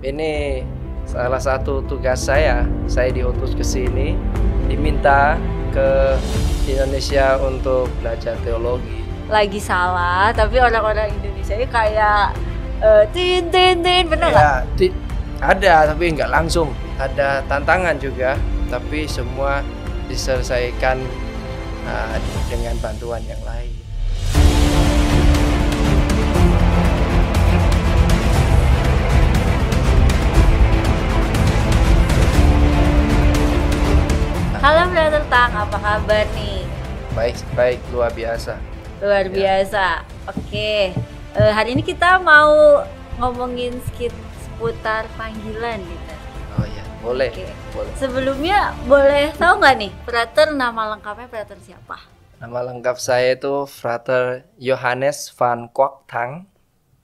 ini salah satu tugas saya. Saya diutus ke sini, diminta ke Indonesia untuk belajar teologi. Lagi salah, tapi orang-orang Indonesia ini kayak tin, bener nggak? Ya, ada, tapi nggak langsung. Ada tantangan juga, tapi semua diselesaikan dengan bantuan yang lain. Halo Brother Tang, apa kabar nih? Baik, luar biasa. Luar biasa. Oke, hari ini kita mau ngomongin seputar panggilan gitu. Oh ya, boleh. Oke. Boleh. Sebelumnya boleh tahu nggak nih, Frater nama lengkapnya Frater siapa? Nama lengkap saya itu Frater Johannes van Kwak Thang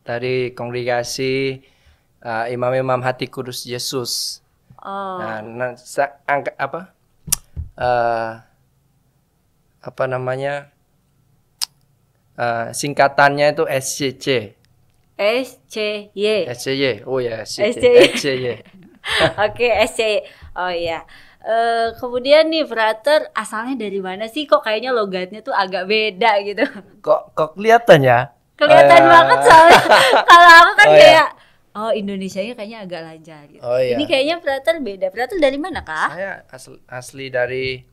dari kongregasi Imam-Imam Hati Kudus Yesus. Oh. Singkatannya itu SCC. SCY. Oh ya, SCY. Oke, SCY. Oh iya. Kemudian nih Frater asalnya dari mana sih? Kok kayaknya logatnya tuh agak beda gitu. Kok kelihatan ya? Kelihatan banget soalnya. Kalau aku kan Oh, kayak Indonesianya kayaknya agak lancar gitu. Oh, iya. Ini kayaknya Frater beda. Frater dari mana kah? Saya asli dari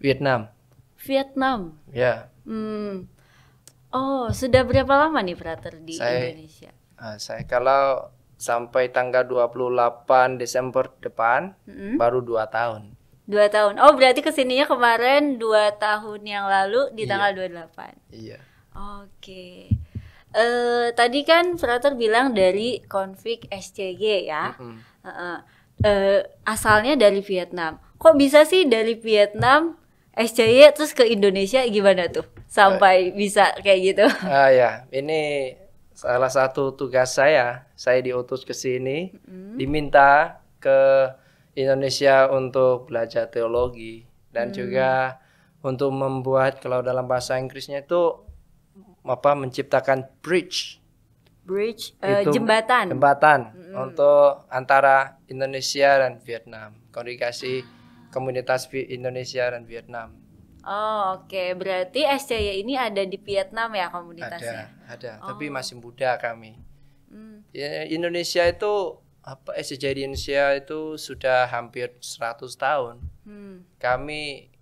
Vietnam. Vietnam. Ya. Oh, sudah berapa lama nih Frater di Indonesia? Saya kalau sampai tanggal 28 Desember depan baru 2 tahun. 2 tahun. Oh, berarti kesininya kemarin 2 tahun yang lalu di tanggal 28. Iya. Oke. Tadi kan Frater bilang dari konflik SCY ya. Asalnya dari Vietnam. Kok bisa sih dari Vietnam SCY terus ke Indonesia, gimana tuh sampai bisa kayak gitu? Ya, ini salah satu tugas saya. Saya diutus ke sini, diminta ke Indonesia untuk belajar teologi dan juga untuk membuat, kalau dalam bahasa Inggrisnya itu menciptakan bridge itu jembatan untuk antara Indonesia dan Vietnam, kongregasi komunitas Indonesia dan Vietnam. Oh, oke. Berarti SCY ini ada di Vietnam ya komunitasnya? Ada. Tapi masih muda kami. Ya, Indonesia itu SCY di Indonesia itu sudah hampir 100 tahun. Kami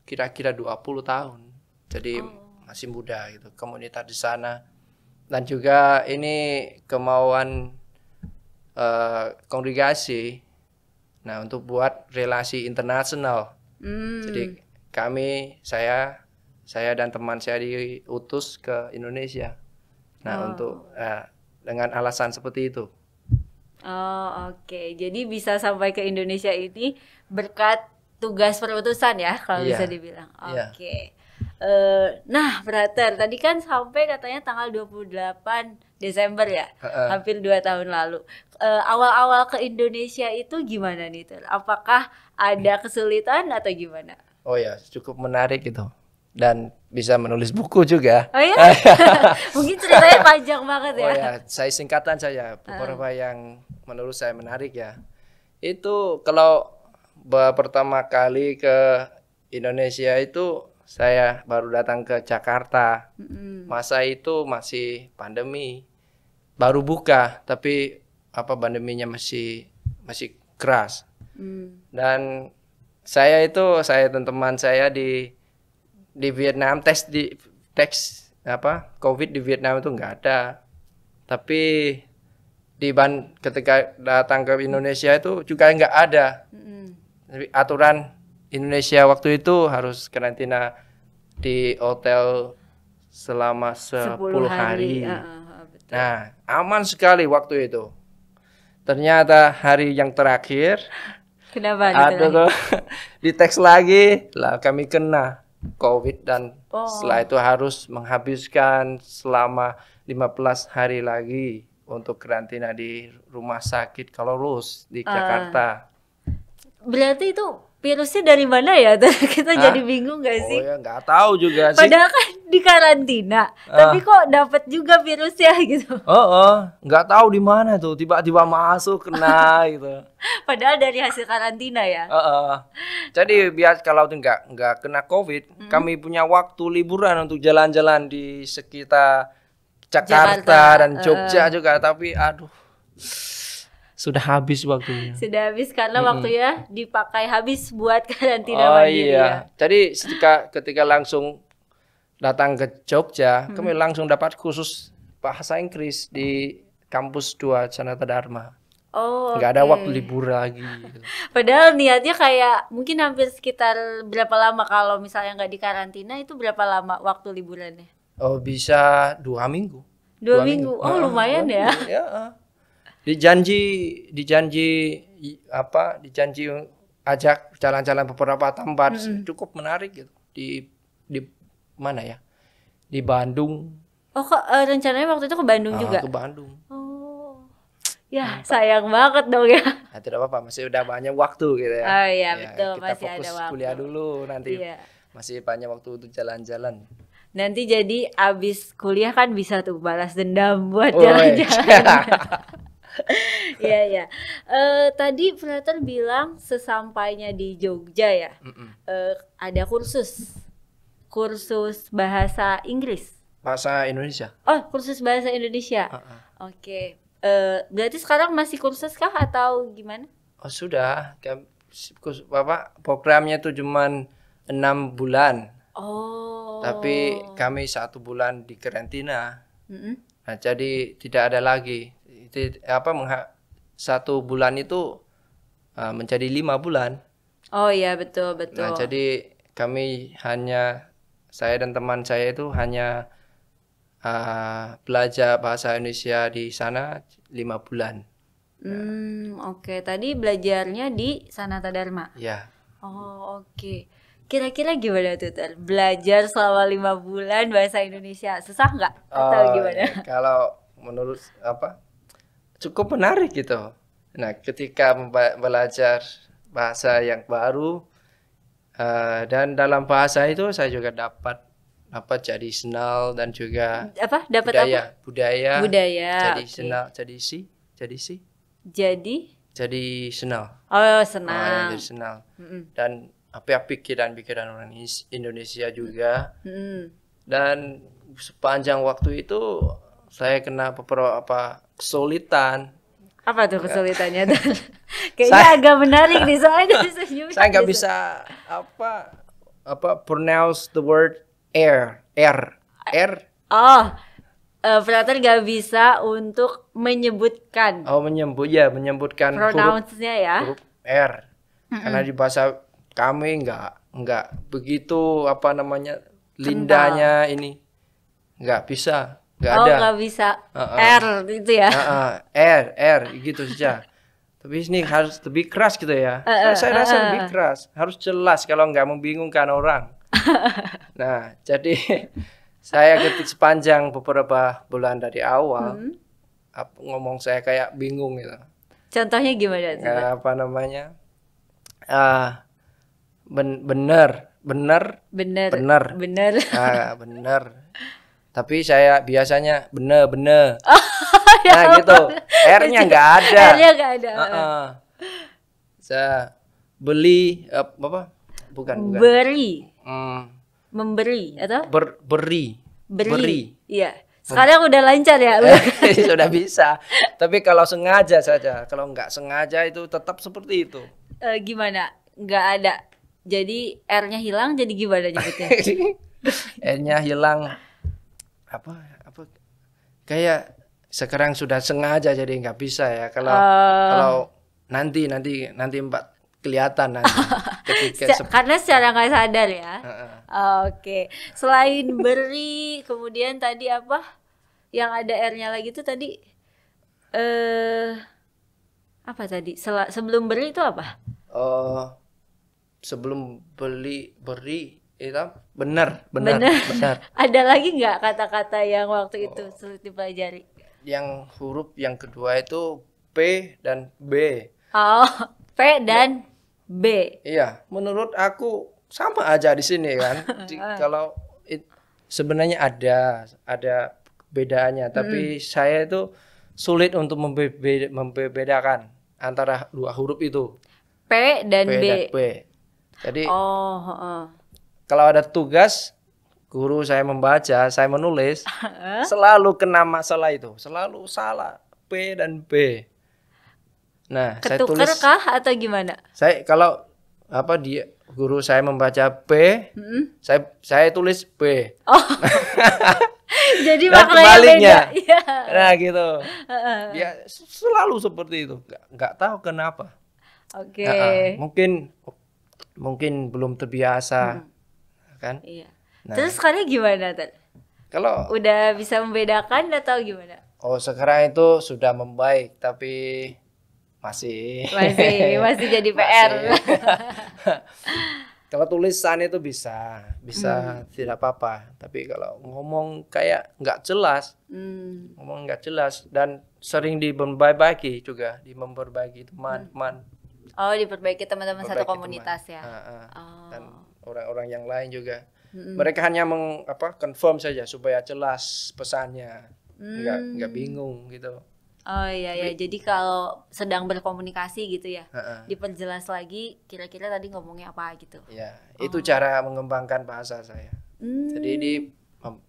kira-kira 20 tahun. Jadi masih muda gitu komunitas di sana. Dan juga ini kemauan kongregasi untuk buat relasi internasional. Jadi saya dan teman saya diutus ke Indonesia. Untuk dengan alasan seperti itu. Oh, oke. Jadi bisa sampai ke Indonesia ini berkat tugas perutusan ya, kalau bisa dibilang. Oke. Nah, Frater, tadi kan sampai katanya tanggal 28 Desember ya, hampir 2 tahun lalu. Awal-awal ke Indonesia itu gimana nih, Ter? Apakah ada kesulitan atau gimana? Oh ya, cukup menarik itu. Dan bisa menulis buku juga. Oh ya? Mungkin ceritanya panjang banget ya. Oh ya, saya singkatan saja beberapa yang menurut saya menarik ya. Itu kalau pertama kali ke Indonesia itu saya baru datang ke Jakarta. Masa itu masih pandemi. Baru buka, tapi pandeminya masih keras. Dan saya dan teman saya di Vietnam tes COVID di Vietnam itu nggak ada. Tapi ketika datang ke Indonesia itu juga nggak ada. Jadi aturan Indonesia waktu itu harus karantina di hotel selama 10 hari. Betul. Nah, aman sekali waktu itu. Ternyata hari yang terakhir Kenapa? Dites lagi lah kami kena COVID dan setelah itu harus menghabiskan selama 15 hari lagi untuk karantina di rumah sakit Kalorus di Jakarta. Berarti itu virusnya dari mana ya? Kita jadi bingung gak sih? Oh ya, nggak tahu juga sih. Padahal kan di karantina, tapi kok dapat juga virusnya gitu. Nggak tahu di mana tuh, tiba-tiba masuk kena gitu. Padahal dari hasil karantina ya. Jadi biar kalau nggak kena COVID, kami punya waktu liburan untuk jalan-jalan di sekitar Jakarta dan Jogja juga, tapi aduh, sudah habis waktunya. Sudah habis karena waktunya dipakai habis buat karantina mandiri ya. Jadi ketika langsung datang ke Jogja, kami langsung dapat khusus bahasa Inggris di kampus 2 Sanata Dharma. Nggak ada waktu libur lagi gitu. Padahal niatnya kayak mungkin hampir sekitar berapa lama kalau misalnya nggak di karantina, itu berapa lama waktu liburannya? Bisa 2 minggu. 2 minggu. Lumayan ya. Dijanji ajak jalan-jalan beberapa tempat cukup menarik gitu. Di mana ya? Di Bandung. Rencananya waktu itu ke Bandung juga? Ke Bandung. Ya, sayang banget dong ya. Tidak apa-apa, masih udah banyak waktu gitu ya. Iya, betul, kita masih fokus ada waktu. Kuliah dulu nanti. Masih banyak waktu untuk jalan-jalan. Nanti jadi abis kuliah kan bisa tuh balas dendam buat jalan-jalan. Iya. Tadi Frater bilang sesampainya di Jogja ya, ada kursus bahasa Inggris. Bahasa Indonesia. Kursus bahasa Indonesia. Oke. Berarti sekarang masih kursus kah atau gimana? Sudah. Programnya tuh cuman 6 bulan. Tapi kami 1 bulan di karantina. Nah, jadi tidak ada lagi. 1 bulan itu menjadi 5 bulan. Oh iya, betul. Nah, jadi saya dan teman saya itu hanya belajar bahasa Indonesia di sana 5 bulan. Oke. Tadi belajarnya di Sanata Dharma. Ya. Oke. Kira-kira gimana tuh, belajar selama 5 bulan bahasa Indonesia? Susah nggak? Atau gimana? Kalau menurut cukup menarik gitu. Nah, ketika belajar bahasa yang baru dan dalam bahasa itu saya juga dapat jadi senal dan juga budaya jadi senal jadi senal jadi senal dan pikiran orang Indonesia juga. Dan sepanjang waktu itu saya kena beberapa kesulitan. Apa tuh kesulitannya? Kayaknya agak menarik nih, soalnya saya nggak bisa pronounce the word air. Frater nggak bisa untuk menyebutkan. Menyebutkan pronounce-nya ya. Huruf R. Karena di bahasa kami nggak begitu lindahnya ini nggak bisa. Nggak bisa. R itu ya. R gitu saja. Tapi ini harus lebih keras gitu ya. Saya rasa lebih keras. Harus jelas kalau nggak membingungkan orang. Nah, jadi saya sepanjang beberapa bulan dari awal ngomong saya kayak bingung gitu. Contohnya gimana? Bener. Bener. Tapi saya biasanya bener. Nah gitu. R-nya nggak ada. Saya beli bukan. Beri. Memberi atau? Beri. Iya. Sekarang udah lancar ya. Sudah bisa. Tapi kalau sengaja saja. Kalau nggak sengaja itu tetap seperti itu. Gimana? Nggak ada. Jadi R-nya hilang. Jadi gimana nyebutnya? R-nya hilang. Apa? Kayak sekarang sudah sengaja jadi nggak bisa ya. Kalau nanti Mbak kelihatan nanti. Karena secara nggak sadar ya. Oke. Selain beri, kemudian tadi apa? Yang ada R-nya lagi tuh tadi apa tadi? Sebelum beri itu apa? Sebelum beri itu benar. Ada lagi nggak kata-kata yang waktu itu sulit dipelajari? Yang huruf yang kedua itu P dan B. P dan B. Iya, menurut aku sama aja di sini kan. Kalau sebenarnya ada bedaannya, tapi saya itu sulit untuk membedakan antara dua huruf itu. P dan B. B. Jadi kalau ada tugas guru saya membaca, saya menulis, selalu kena masalah itu, selalu salah P dan B. Nah, ketukar saya tulis kah atau gimana? Saya kalau guru saya membaca P, saya tulis B. Oh. Jadi dan maknanya kebaliknya. beda. Nah, gitu. Ya selalu seperti itu. Nggak tahu kenapa. Oke. Mungkin belum terbiasa, kan? Iya. Nah, terus sekarang gimana, Tad? Kalau udah bisa membedakan atau gimana? Oh, sekarang itu sudah membaik, tapi masih jadi PR. Kalau tulisan itu bisa tidak apa-apa, tapi kalau ngomong kayak nggak jelas, ngomong nggak jelas dan sering memperbaiki teman-teman. Oh, diperbaiki teman-teman satu komunitas ya. Dan orang-orang yang lain juga. Mereka hanya confirm saja supaya jelas pesannya, nggak bingung gitu. Oh iya ya, jadi kalau sedang berkomunikasi gitu ya, diperjelas lagi kira-kira tadi ngomongnya apa gitu. Ya, itu cara mengembangkan bahasa saya. Jadi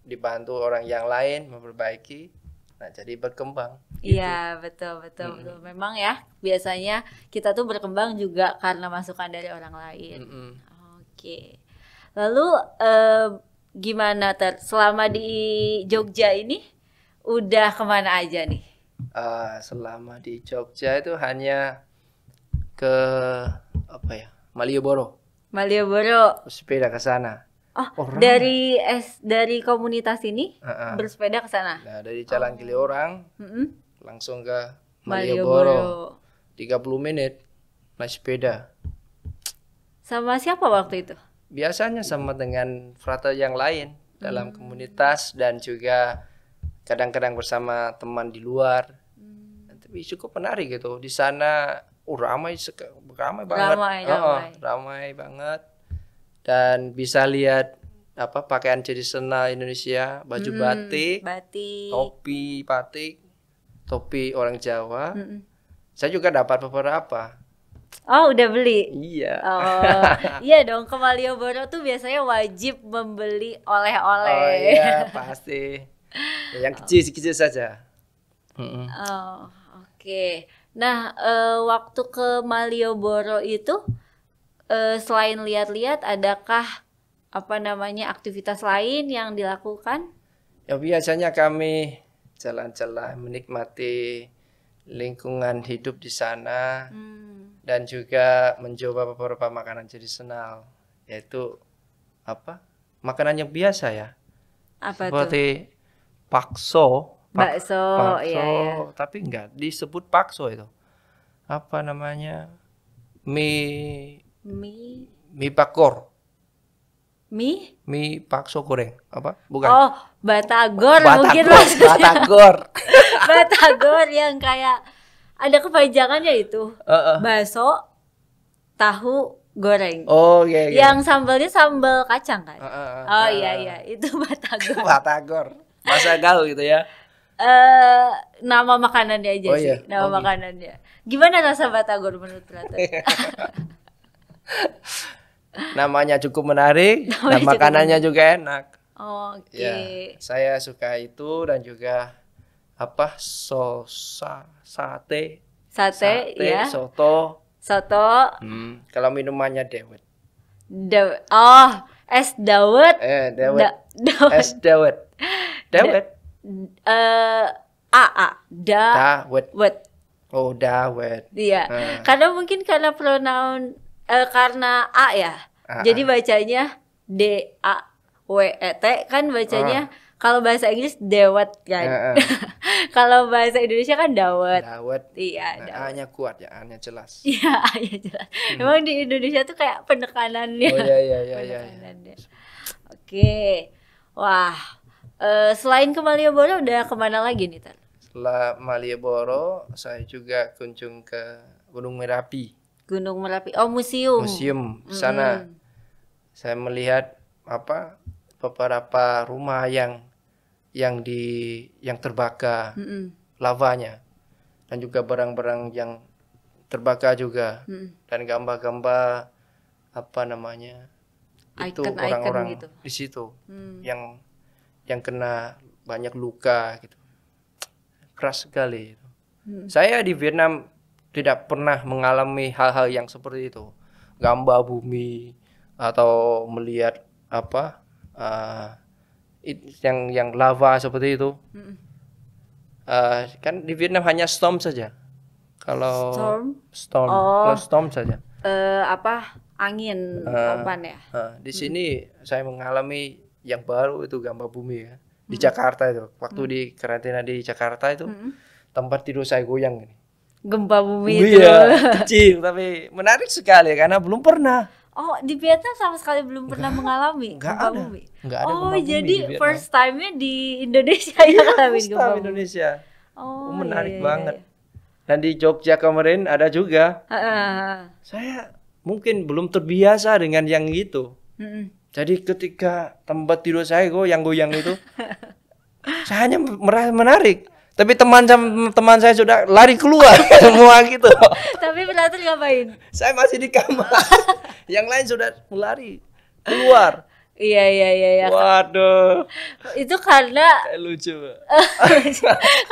dibantu orang yang lain memperbaiki, nah jadi berkembang. Iya gitu. betul. Memang ya biasanya kita tuh berkembang juga karena masukan dari orang lain. Oke. Lalu gimana selama di Jogja ini udah kemana aja nih? Selama di Jogja itu hanya ke Malioboro. Sepeda ke sana. Oh, dari komunitas ini bersepeda ke sana. Nah, dari Jalan Kiliorang langsung ke Malioboro. 30 menit naik sepeda. Sama siapa waktu itu? Biasanya sama dengan frater yang lain dalam komunitas dan juga kadang-kadang bersama teman di luar. Tapi cukup menarik gitu. Di sana ramai banget. Ramai banget. Dan bisa lihat pakaian tradisional Indonesia, baju batik, topi batik, topi orang Jawa. Saya juga dapat beberapa. Oh, udah beli? Iya. Oh, iya dong, ke Malioboro tuh biasanya wajib membeli oleh-oleh. Oh iya, pasti. Yang kecil-kecil saja. Oh, oke. Nah, waktu ke Malioboro itu selain lihat-lihat, adakah aktivitas lain yang dilakukan? Ya biasanya kami jalan-jalan menikmati lingkungan hidup di sana. Dan juga mencoba beberapa makanan tradisional, yaitu makanan yang biasa ya. Seperti bakso, iya. Tapi enggak disebut bakso itu. Apa namanya? Mie bakor. Mie bakso goreng. Bukan. Oh, batagor mungkin maksudnya. Batagor yang kayak ada kepanjangannya itu. Bakso, tahu, goreng. Oh iya. Yang sambalnya sambal kacang kan? Iya, itu batagor. Batagor. Masa gaul gitu ya. Nama makanannya aja sih. Nama makanannya. Gimana rasa batagor menurut Prater? Namanya cukup menarik dan makanannya juga enak. Oke. Ya, saya suka itu dan juga sate, ya. soto. Kalau minumannya dawet. Es dawet. Es dawet. Dawet. Dawet. Oh, dawet. Iya. Karena mungkin karena pronoun karena A ya. Jadi bacanya D-A-W-E-T kan bacanya. Kalau bahasa Inggris dewet kan. Kalau bahasa Indonesia kan dawet. Iya, A-nya kuat ya, A-nya jelas. Iya, A-nya jelas. Memang di Indonesia tuh kayak penekanannya. Oh iya. Oke. Wah. Selain ke Malioboro udah kemana lagi nih, Tar? Setelah Malioboro, saya juga kunjung ke Gunung Merapi. Gunung Merapi. Oh, museum. Di sana. Saya melihat beberapa rumah yang terbakar lavanya, dan juga barang-barang yang terbakar juga, dan gambar-gambar apa namanya itu orang-orang gitu di situ yang kena banyak luka gitu, keras sekali itu. Saya di Vietnam tidak pernah mengalami hal-hal yang seperti itu, gambar bumi atau melihat apa yang lava seperti itu. Kan di Vietnam hanya storm saja. Kalau storm, kalau storm saja. Angin topan ya. Di sini saya mengalami yang baru itu gambar bumi ya. Di Jakarta itu, waktu di karantina di Jakarta itu, tempat tidur saya goyang ini. Gempa bumi itu. Iya, kecil tapi menarik sekali karena belum pernah. Oh, di Vietnam sama sekali belum pernah mengalami gempa bumi. Enggak ada gempa bumi. Jadi first time-nya di Indonesia ya ngalamin gempa bumi. Indonesia. Menarik banget. Dan di Jogja kemarin ada juga. Saya mungkin belum terbiasa dengan yang gitu. Jadi ketika tempat tidur saya goyang-goyang itu, saya hanya merasa menarik. Tapi teman saya sudah lari keluar semua gitu. Tapi Prater ngapain? Saya masih di kamar. Yang lain sudah lari keluar. Iya. Waduh. Itu karena lucu.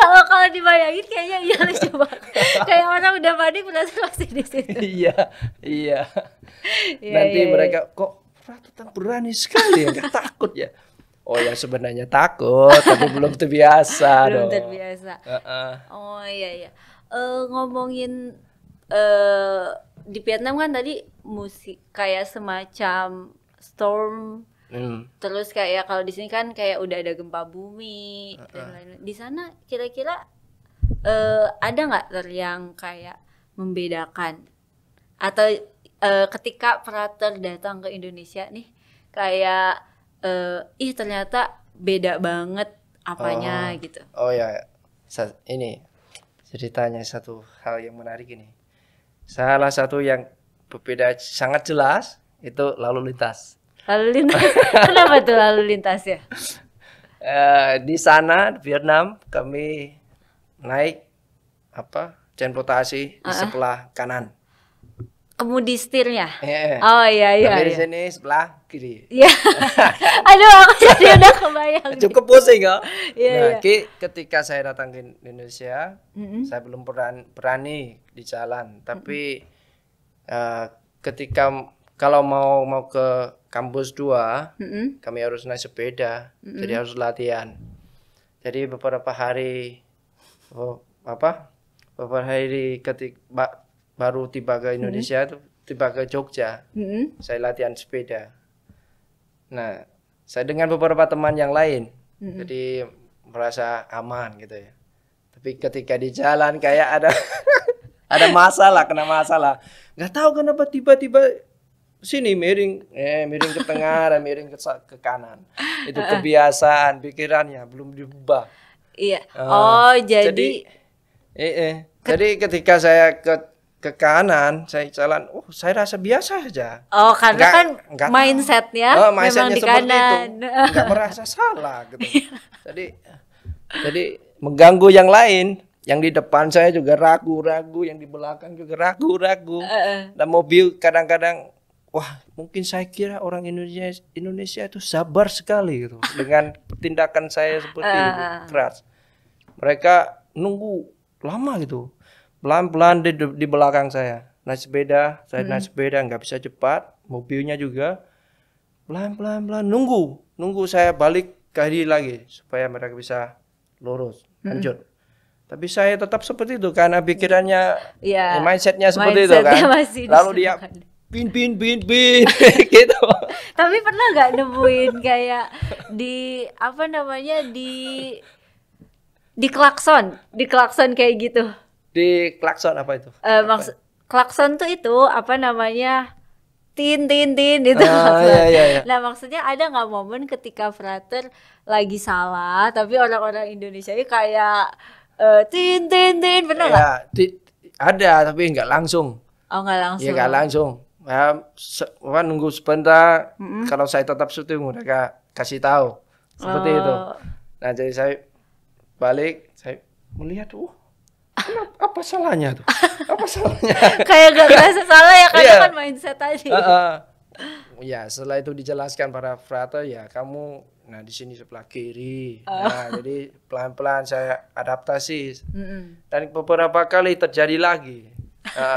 Kalau dibayangin kayaknya iya lucu banget. Kayak orang udah panik Prater masih di situ. Iya. Nanti mereka kok Prater berani sekali ya, nggak takut ya. Oh ya sebenarnya takut, tapi belum terbiasa. Belum terbiasa. Oh iya. Ngomongin di Vietnam kan tadi musik kayak semacam storm, terus kayak kalau di sini kan kayak udah ada gempa bumi dan lain-lain. Di sana kira-kira ada nggak yang kayak membedakan atau ketika Prater datang ke Indonesia nih kayak ternyata beda banget apanya gitu. Oh ya, ini ceritanya satu hal yang menarik ini. Salah satu yang berbeda sangat jelas itu lalu lintas. Lalu lintas, kenapa tuh lalu lintas ya? Di sana di Vietnam kami naik transportasi di sebelah kanan. Kemudi setirnya? Oh iya. Di sini sebelah kiri. Iya. Aduh, aku jadi udah kebayang. Cukup pusing ya. Iya. Ketika saya datang ke Indonesia, saya belum berani di jalan. Tapi ketika kalau mau ke kampus 2, kami harus naik sepeda, jadi harus latihan. Jadi beberapa hari ketika baru tiba ke Indonesia itu tiba ke Jogja, saya latihan sepeda. Nah, saya dengan beberapa teman yang lain, jadi merasa aman gitu ya. Tapi ketika di jalan kayak ada masalah, kena masalah. Nggak tahu kenapa tiba-tiba sini miring ke tengah dan miring ke kanan. Itu kebiasaan pikirannya belum diubah. Iya. Jadi ketika saya ke kanan, saya jalan, saya rasa biasa saja. Oh, karena kan mindsetnya memang di kanan. Nggak merasa salah gitu. Jadi mengganggu yang lain. Yang di depan saya juga ragu-ragu, yang di belakang juga ragu-ragu. Dan mobil kadang-kadang, mungkin saya kira orang Indonesia itu sabar sekali gitu dengan tindakan saya seperti itu, keras. Mereka nunggu lama gitu. Pelan-pelan di belakang saya naik sepeda, naik sepeda nggak bisa cepat, mobilnya juga pelan-pelan nunggu saya balik kali lagi supaya mereka bisa lurus lanjut. Tapi saya tetap seperti itu karena pikirannya, mindsetnya seperti itu kan. Lalu dia bin gitu. Tapi pernah nggak nemuin kayak di klakson kayak gitu? Di klakson apa itu? Klakson tuh itu tin itu. Iya. Nah maksudnya ada nggak momen ketika Prater lagi salah tapi orang-orang Indonesia ini kayak tin pernah nggak? Ada tapi nggak langsung. Oh nggak langsung. Iya nggak langsung. nunggu sebentar. Kalau saya tetap syuting mereka kasih tahu seperti itu. Nah jadi saya balik, saya melihat, apa salahnya tuh? Apa salahnya? Kayak gak ngerasa salah ya karena kan mindset tadi. Ya setelah itu dijelaskan para frater ya kamu, nah di sini sebelah kiri. Nah jadi pelan-pelan saya adaptasi. Dan beberapa kali terjadi lagi.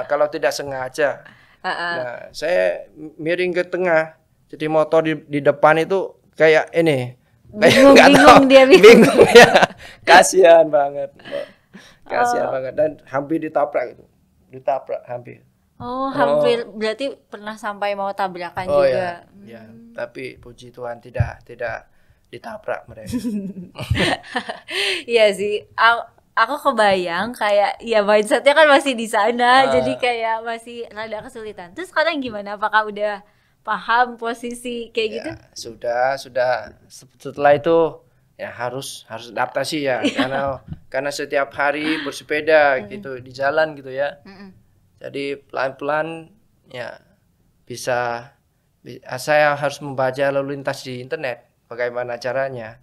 Kalau tidak sengaja. Nah saya miring ke tengah. Jadi motor di depan itu kayak ini. Bingung dia. Bingung ya. Kasihan banget. Kasihan banget dan hampir ditabrak itu. Ditabrak hampir. Hampir berarti pernah sampai mau tabrakan juga. Ya, tapi puji Tuhan tidak ditabrak mereka. Iya sih. Aku kebayang kayak ya mindsetnya kan masih di sana, jadi kayak masih rada kesulitan. Terus sekarang gimana? Apakah udah paham posisi kayak gitu? Sudah. Setelah itu ya harus adaptasi ya, karena setiap hari bersepeda gitu di jalan gitu ya. Jadi pelan-pelan ya saya harus membaca lalu lintas di internet bagaimana caranya.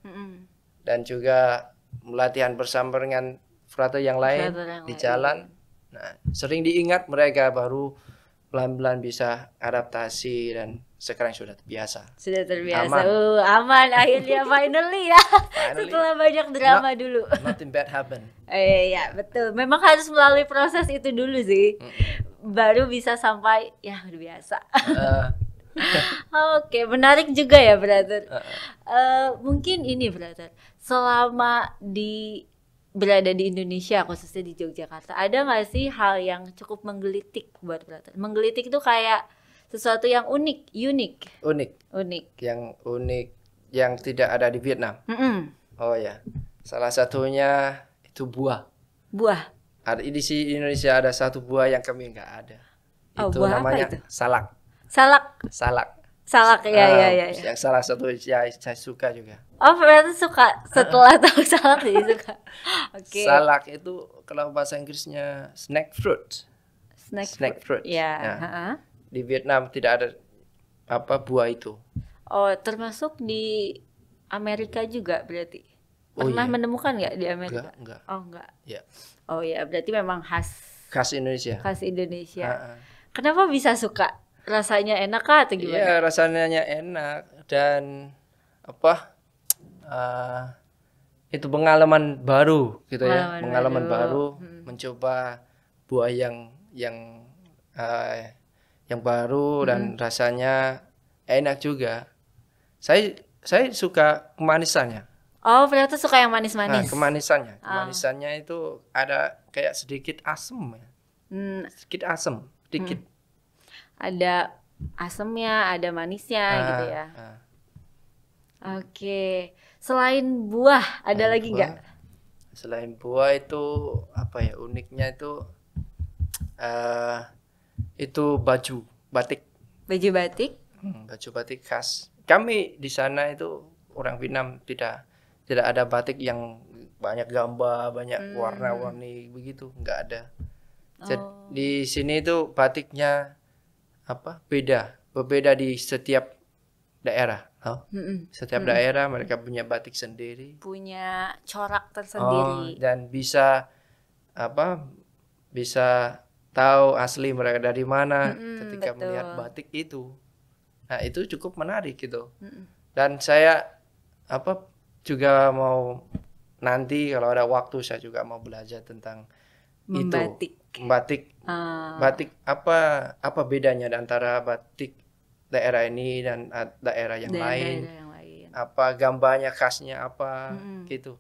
Dan juga latihan bersama dengan frater yang lain di jalan. Nah, sering diingat mereka baru pelan-pelan bisa adaptasi dan sekarang sudah terbiasa. Sudah terbiasa. Aman akhirnya finally ya. Setelah banyak drama dulu. Nothing bad happen. Ya betul. Memang harus melalui proses itu dulu sih. Baru bisa sampai ya udah biasa. Oke, menarik juga ya, brother. Mungkin ini, brother. Selama berada di Indonesia, khususnya di Yogyakarta, ada nggak sih hal yang cukup menggelitik buat brother? Menggelitik itu kayak sesuatu yang unik. Yang unik yang tidak ada di Vietnam. Oh ya, salah satunya itu buah. Ada di Indonesia ada satu buah yang kami nggak ada. Itu namanya salak. Salak ya. Yang salah satu saya suka juga. Berarti suka setelah tahu salak jadi suka. Oke. Salak itu kalau bahasa Inggrisnya snack fruit. Snack fruit. Ya. Nah, di Vietnam tidak ada buah itu. Termasuk di Amerika juga berarti. Pernah menemukan nggak di Amerika? Enggak. Enggak. Ya. Ya, berarti memang khas Indonesia. Kenapa bisa suka? Rasanya enak kah atau gimana? Iya, rasanya enak dan itu pengalaman baru gitu ya. Pengalaman baru mencoba buah yang baru dan rasanya enak juga. Saya suka kemanisannya. Ternyata suka yang manis-manis. Kemanisannya itu ada kayak sedikit asam ya. Sedikit. Ada asamnya, ada manisnya gitu ya. Oke. Selain buah, ada lagi nggak? Selain buah itu uniknya itu baju batik. Baju batik? Baju batik khas. Kami di sana itu orang Vietnam tidak ada batik yang banyak gambar, banyak warna-warni begitu, nggak ada. Di sini itu batiknya berbeda di setiap daerah. Setiap daerah mereka punya batik sendiri, punya corak tersendiri, dan bisa tahu asli mereka dari mana ketika melihat batik itu. Nah itu cukup menarik gitu. Dan saya juga mau nanti kalau ada waktu saya juga mau belajar tentang batik. Batik apa bedanya antara batik daerah ini dan daerah yang lain? Apa gambarnya khasnya gitu.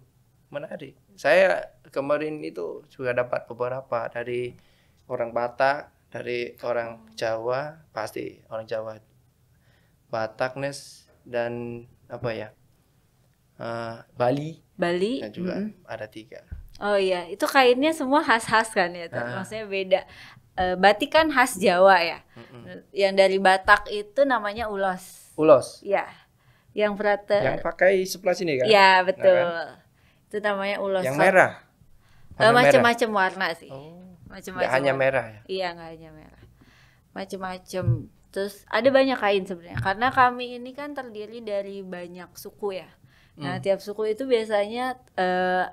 Menarik. Saya kemarin itu juga dapat beberapa dari orang Batak, dari orang Jawa, pasti orang Jawa, Bataknes dan Bali dan juga ada 3. Oh iya, itu kainnya semua khas-khas kan ya, maksudnya beda. Batik kan khas Jawa ya. Yang dari Batak itu namanya ulos. Ya. Yang frater. Yang pakai sebelah sini kan? Ya, betul. Nah, kan? Itu namanya ulos. Yang merah. Macam-macam warna sih. Macam-macam. Hanya merah ya? Iya, nggak hanya merah. macem-macem. Terus ada banyak kain sebenarnya. Karena kami ini kan terdiri dari banyak suku ya. Nah, tiap suku itu biasanya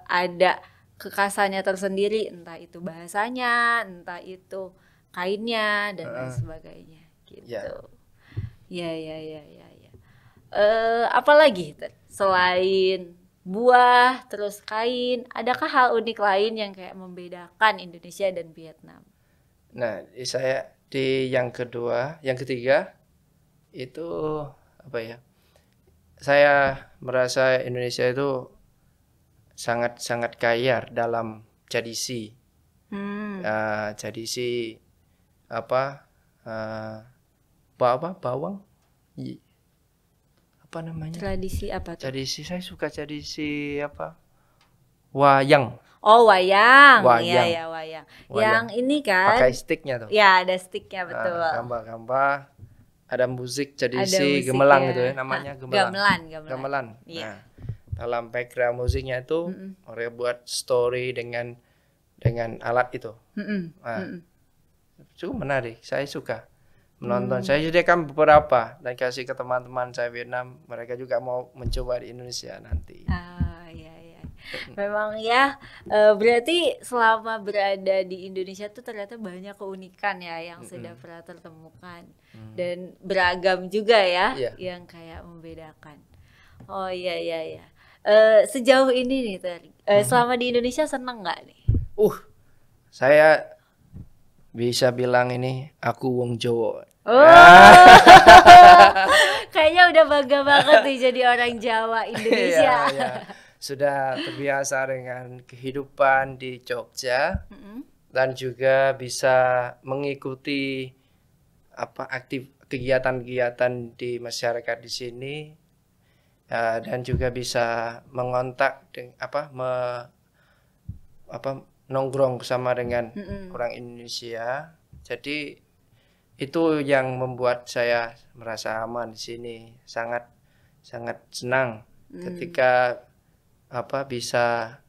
ada kekhasannya tersendiri, entah itu bahasanya, entah itu kainnya dan lain sebagainya gitu. Ya. Apalagi selain buah terus kain, adakah hal unik lain yang kayak membedakan Indonesia dan Vietnam? Nah, saya di yang ketiga itu apa ya? Saya merasa Indonesia itu sangat kaya dalam tradisi. Tradisi apa? Bawang? Apa namanya? Tradisi apa tuh? Tradisi, saya suka tradisi apa? Wayang. Oh, wayang. Iya, wayang. Yang ini kan pakai sticknya tuh. Ya, ada sticknya betul. Gambar-gambar. Ada musik tradisi gamelan gitu ya, namanya gamelan. Gamelan. Nah, dalam background musiknya itu mereka buat story dengan alat itu. Cukup menarik. Saya suka menonton. Saya sediakan beberapa dan kasih ke teman-teman saya Vietnam. Mereka juga mau mencoba di Indonesia nanti. Iya. Memang ya, berarti selama berada di Indonesia tuh ternyata banyak keunikan ya yang sudah pernah tertemukan dan beragam juga ya yang kayak membedakan. Oh iya. Sejauh ini nih selama di Indonesia seneng nggak nih? Saya bisa bilang ini aku wong Jawa. Kayaknya udah bangga banget nih jadi orang Jawa Indonesia. Sudah terbiasa dengan kehidupan di Jogja dan juga bisa mengikuti kegiatan-kegiatan di masyarakat di sini dan juga bisa mengontak nongkrong bersama dengan orang Indonesia. Jadi itu yang membuat saya merasa aman di sini, sangat senang ketika bisa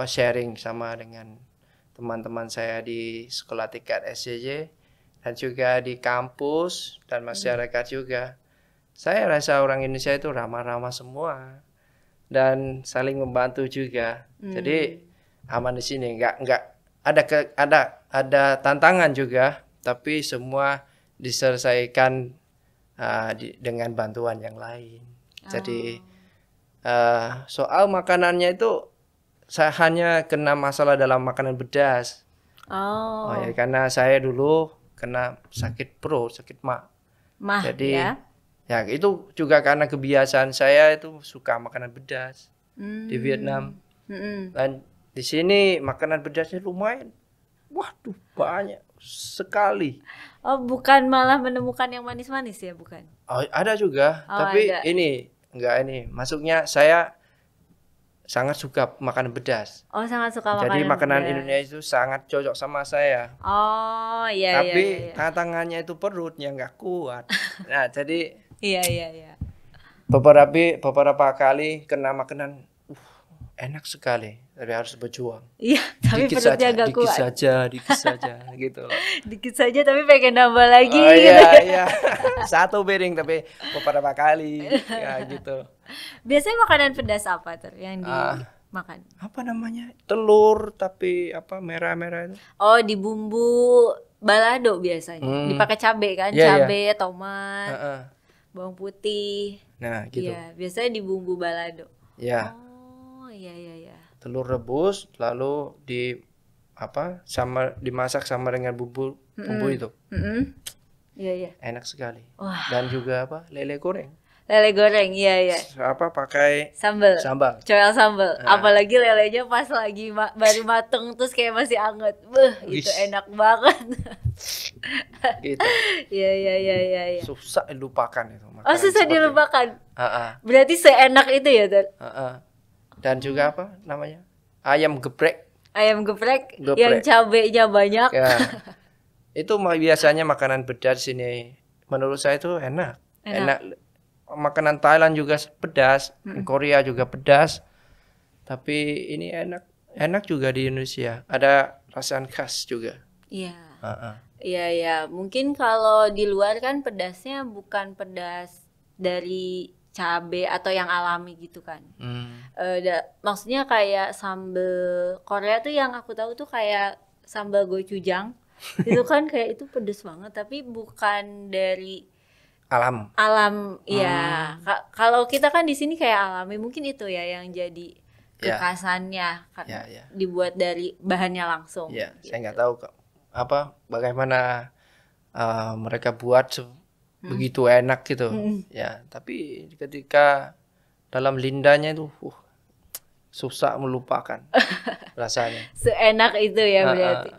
sharing sama dengan teman-teman saya di sekolah tingkat SJJ dan juga di kampus dan masyarakat juga. Saya rasa orang Indonesia itu ramah-ramah semua dan saling membantu juga. Jadi aman di sini. Enggak ada tantangan juga, tapi semua diselesaikan dengan bantuan yang lain. Jadi soal makanannya itu saya hanya kena masalah dalam makanan pedas. Karena saya dulu kena sakit perut, sakit mah. Jadi ya itu juga karena kebiasaan saya itu suka makanan pedas di Vietnam. Dan di sini makanan pedasnya lumayan. Waduh, banyak sekali. Bukan malah menemukan yang manis-manis ya, bukan? Ada juga, tapi ada. Ini masuknya saya sangat suka makanan pedas. Sangat suka makanan. Jadi makanan pedas. Indonesia itu sangat cocok sama saya. Iya. Tapi tantangannya itu perutnya nggak kuat. Nah, jadi Iya. Beberapa kali kena makanan enak sekali, tapi harus berjuang. Iya, tapi perutnya nggak kuat. Dikit saja gitu. Dikit saja tapi pengen nambah lagi. Iya. Satu piring tapi beberapa kali ya gitu. Biasanya makanan pedas apa tuh yang dimakan? Apa namanya? Telur tapi merah-merah itu. Di bumbu balado biasanya. Dipakai cabai kan? Cabai, tomat, bawang putih. Nah, gitu. Iya, biasanya di bumbu balado. Iya. Iya. Telur rebus lalu dimasak sama dengan bumbu itu. Iya. Enak sekali. Dan juga lele goreng. Lele goreng, iya. Pakai sambal. Coel sambal. Nah. Apalagi lelenya pas lagi baru mateng terus kayak masih anget. Itu enak banget. Gitu. Iya. Susah dilupakan itu. Susah dilupakan. Berarti seenak itu ya, Dad? Dan juga ayam geprek yang cabenya banyak. Ya. Itu biasanya makanan pedas sini. Menurut saya itu enak. Makanan Thailand juga pedas, Korea juga pedas. Tapi ini enak juga di Indonesia. Ada rasaan khas juga. Iya. Iya ya, mungkin kalau di luar kan pedasnya bukan pedas dari cabe atau yang alami gitu kan. Maksudnya kayak sambal Korea tuh yang aku tahu tuh kayak sambal gochujang. Itu kan kayak itu pedes banget tapi bukan dari Alam. ya. Kalau kita kan di sini kayak alami, mungkin itu ya yang jadi Ya, kekhasannya karena ya. dibuat dari bahannya langsung. Ya, gitu. saya nggak tahu bagaimana mereka buat begitu enak gitu. Ya, tapi ketika dalam lindahnya itu susah melupakan rasanya. Seenak itu ya berarti.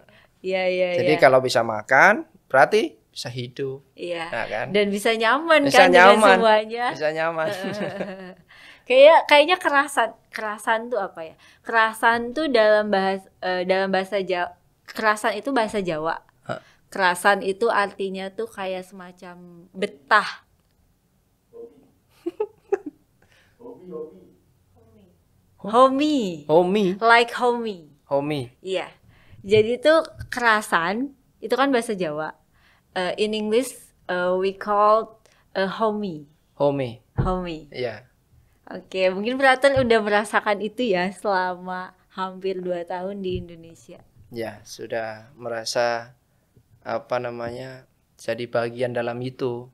Iya. Jadi kalau bisa makan, berarti bisa hidup. Iya. Nah, kan? Dan bisa nyaman Bisa kan nyaman. dengan semuanya. Bisa nyaman. Kayaknya kerasan tuh apa ya? Kerasan tuh dalam bahasa Jawa. Kerasan itu bahasa Jawa. Kerasan itu artinya tuh kayak semacam betah. Homey. Like homey. Iya. Jadi tuh kerasan itu kan bahasa Jawa. In English we call homey. Homey. Iya. Oke, mungkin Prater udah merasakan itu ya selama hampir 2 tahun di Indonesia. Ya, sudah merasa jadi bagian dalam itu.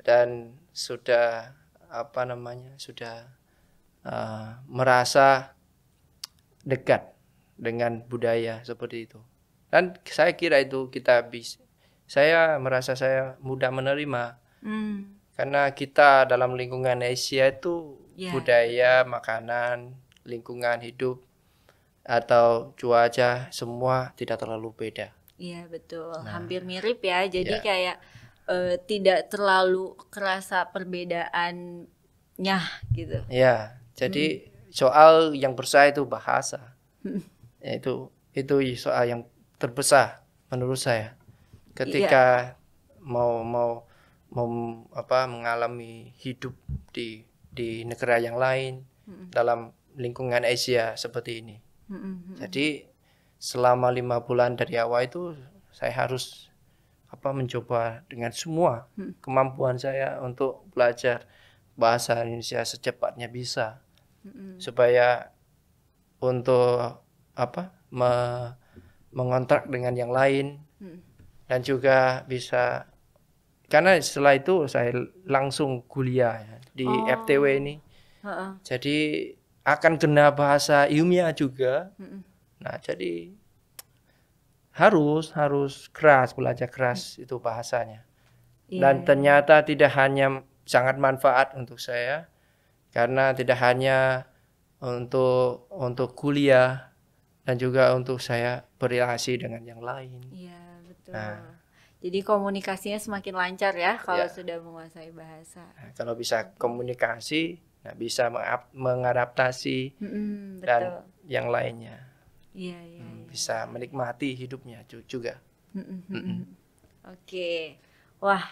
Dan sudah merasa dekat dengan budaya seperti itu. Dan saya kira itu saya merasa saya mudah menerima. Karena kita dalam lingkungan Asia itu budaya, makanan, lingkungan hidup atau cuaca semua tidak terlalu beda. Iya betul, hampir mirip ya. Jadi kayak tidak terlalu kerasa perbedaannya gitu. Ya, jadi soal yang besar itu bahasa. Itu soal yang terbesar menurut saya. Ketika mau mengalami hidup di negara yang lain dalam lingkungan Asia seperti ini. Jadi selama 5 bulan dari awal itu saya harus mencoba dengan semua kemampuan saya untuk belajar bahasa Indonesia secepatnya bisa, supaya untuk mengontrak dengan yang lain dan juga bisa. Karena setelah itu saya langsung kuliah ya, di FTW ini. Jadi akan kena bahasa ilmiah juga. Nah, jadi harus belajar keras itu bahasanya. Dan ternyata tidak hanya sangat manfaat untuk saya, karena tidak hanya untuk kuliah dan juga untuk saya berrelasi dengan yang lain. Iya, betul. Jadi komunikasinya semakin lancar ya kalau sudah menguasai bahasa. Nah, kalau bisa komunikasi, bisa mengadaptasi dan yang lainnya. Iya. Bisa menikmati hidupnya juga. Oke. Wah,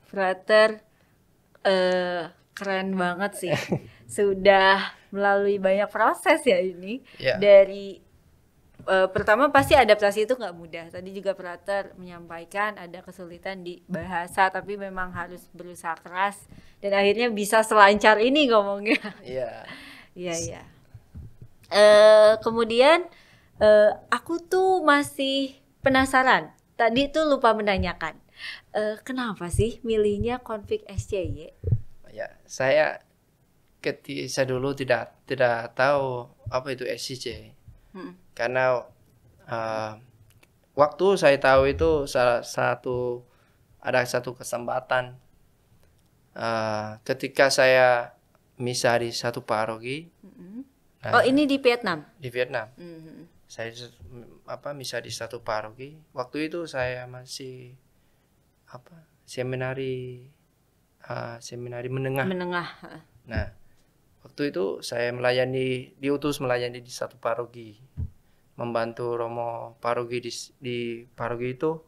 Prater keren banget sih. Sudah melalui banyak proses ya ini. Dari pertama pasti adaptasi itu nggak mudah. Tadi juga Prater menyampaikan ada kesulitan di bahasa, tapi memang harus berusaha keras dan akhirnya bisa selancar ini ngomongnya. Iya. Kemudian aku tuh masih penasaran. Tadi tuh lupa menanyakan, kenapa sih milihnya Konflik SCY? Ya, saya dulu tidak tahu apa itu SCY. Karena waktu saya tahu itu ada satu kesempatan ketika saya misa di satu paroki. Ini di Vietnam? Di Vietnam. Saya misa di satu paroki. Waktu itu saya masih seminari menengah. Nah, waktu itu saya diutus melayani di satu paroki, membantu romo paroki di paroki itu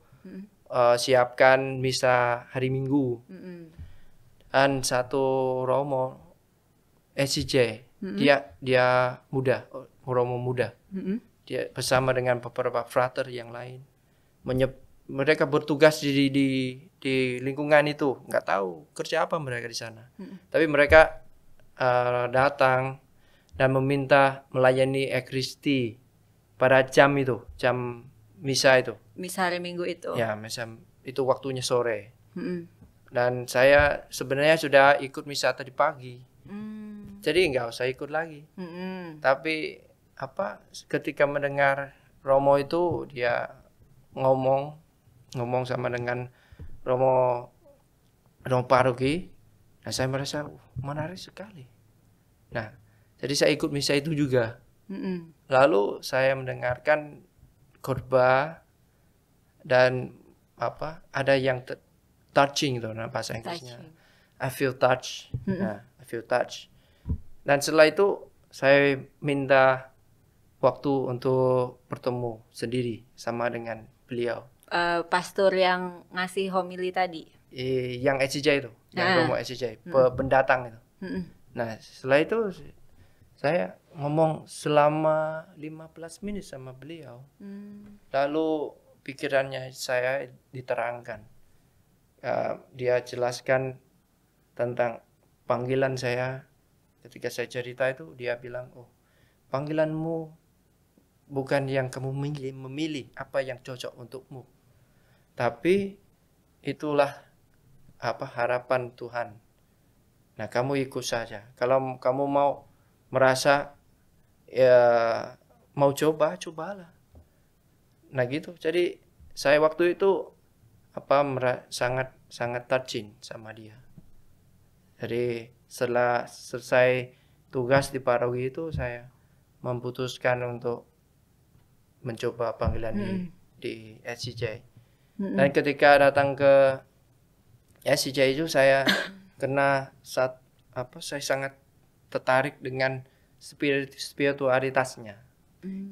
siapkan misa hari Minggu. Dan satu romo SCJ, dia romo muda. Dia bersama dengan beberapa frater yang lain mereka bertugas di lingkungan itu, nggak tahu kerja apa mereka di sana. Tapi mereka datang dan meminta melayani ekristi pada jam misa itu. Misa hari Minggu itu. Ya, misa itu waktunya sore. Dan saya sebenarnya sudah ikut misa tadi pagi. Jadi nggak usah ikut lagi. Tapi ketika mendengar Romo itu, dia ngomong sama dengan Romo paroki. Nah, saya merasa menarik sekali. Nah, jadi saya ikut misa itu juga. Lalu saya mendengarkan khotbah dan ada yang touching itu bahasa Inggrisnya. I feel touch. Nah, I feel touch. Dan setelah itu saya minta waktu untuk bertemu sendiri sama dengan beliau. Pastor yang ngasih homili tadi. Yang SCJ itu, yang Romo SCJ, pendatang itu. Nah, setelah itu saya ngomong selama 15 menit sama beliau. Lalu pikirannya saya diterangkan. Dia jelaskan tentang panggilan saya. Ketika saya cerita itu, dia bilang, oh, panggilanmu bukan yang kamu memilih apa yang cocok untukmu. Tapi itulah harapan Tuhan. Nah, kamu ikut saja. Kalau kamu mau merasa mau cobalah. Nah gitu. Jadi saya waktu itu sangat touching sama dia. Jadi setelah selesai tugas di paroki itu, saya memutuskan untuk mencoba panggilan di SCJ. Dan ketika datang ke SCJ itu, saya saya sangat tertarik dengan spiritualitasnya.